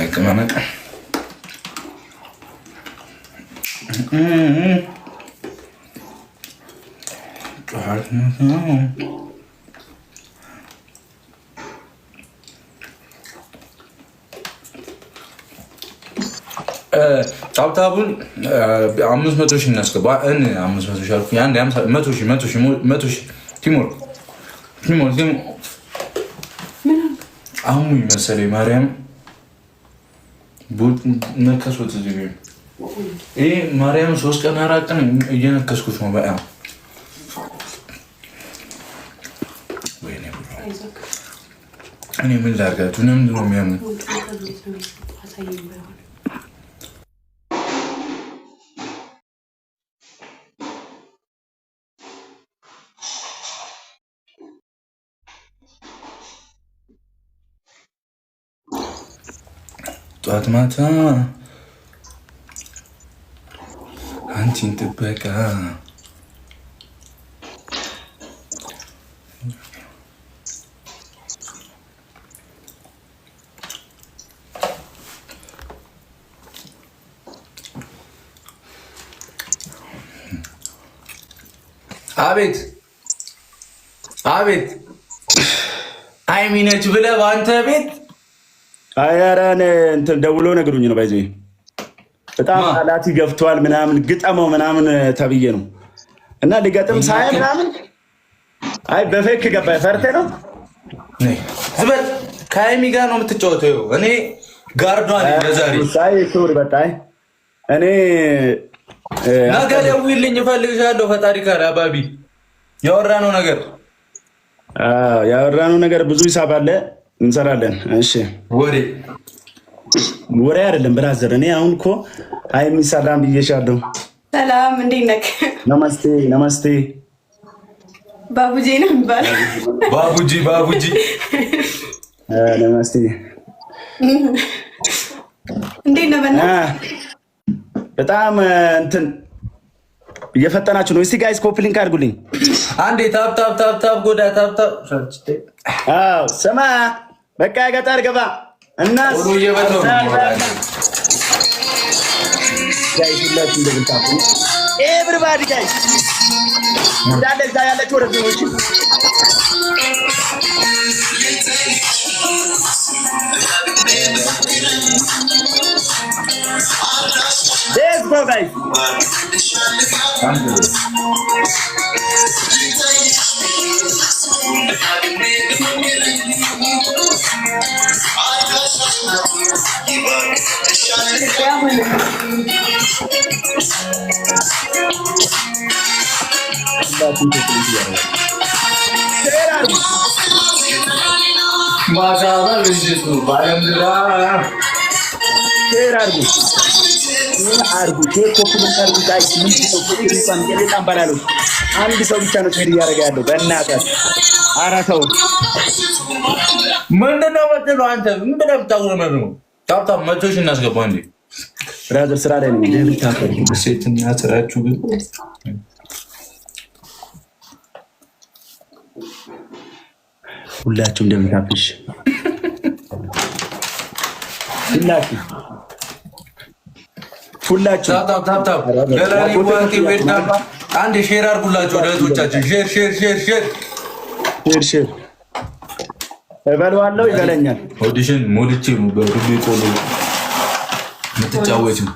ቅመመቅ ታብታቡን 500 ሺህ እናስገባ። 500 ሺህ አልኩኝ። አንድ 100 ሺህ ቲሞር አሁን መሰለኝ ማርያም ነከሱት። ይሄ ማርያም 3 ቀን 4 ቀን እየነከስኩት ነው። በቃ እኔ ምን ላድርጋችሁ? ለምንድን ነው የሚያምን? ጠዋት ማታ አንቺን ጥበቃ አቤት አቤት አይሚነች ብለህ በአንተ ቤት አያራን እንትን ደውሎ ነግሩኝ ነው ባይዘይ በጣም ቃላት ይገፍቷል ምናምን ግጠመው ምናምን ተብዬ ነው እና ሊገጥም ሳይ ምናምን አይ በፌክ ገባ ፈርቴ ነው ዝበት ከአይሚ ጋር ነው የምትጫወተው። እኔ ጋርዷን ለዛሬ ሳይ ሱሪ በጣይ እኔ ነገ ደውይልኝ እፈልግሻለሁ። ፈጣሪ ካለ አባቢ ያወራነው ነገር ብዙ ሂሳብ አለ እንሰራለን። እሺ ወሬ አይደለም ብራዘር። እኔ አሁን እኮ አይ የሚሰራም ብዬሻለሁ። ሰላም እንዴት ነህ? ነማስቴ ባቡጂ ነው የሚባለው። ባቡጂ ነማስቴ እንዴት ነህ? በጣም እንትን እየፈጠናችሁ ነው። እስቲ ጋይስ ኮፒ ሊንክ አድርጉልኝ አንዴ። ታፕ ጎዳ ታፕ ስማ በቃ ገጠር ገባ እና ኤቭሪባዲ ጋይስ እንዳለ እዛ ያለችው ወደ ዜኖች let's go guys. አንድ ሰው ብቻ ነው ትሄድ እያደረገ ያለው በእናትህ። ኧረ ተው ምንድነው የምትለው አንተ? ምን ብለህ ብታውረመር ነው? ታብታብ 100 ሺህ እናስገባ እንዴ ብራዘር። ስራ ላይ ነው ደብል ታፈር ሴትና ስራችሁ ግን ሁላችሁም ደብል ታፍሽ ሁላችሁ ታብታብ ገላኒ ዋንኪ ቤዳ አንድ ሼር አድርጉላችሁ ለእህቶቻችን። ሼር እበለዋለሁ ይበለኛል። ኦዲሽን ሞልቼ ነው በዱቤ ቆሎ የምትጫወችው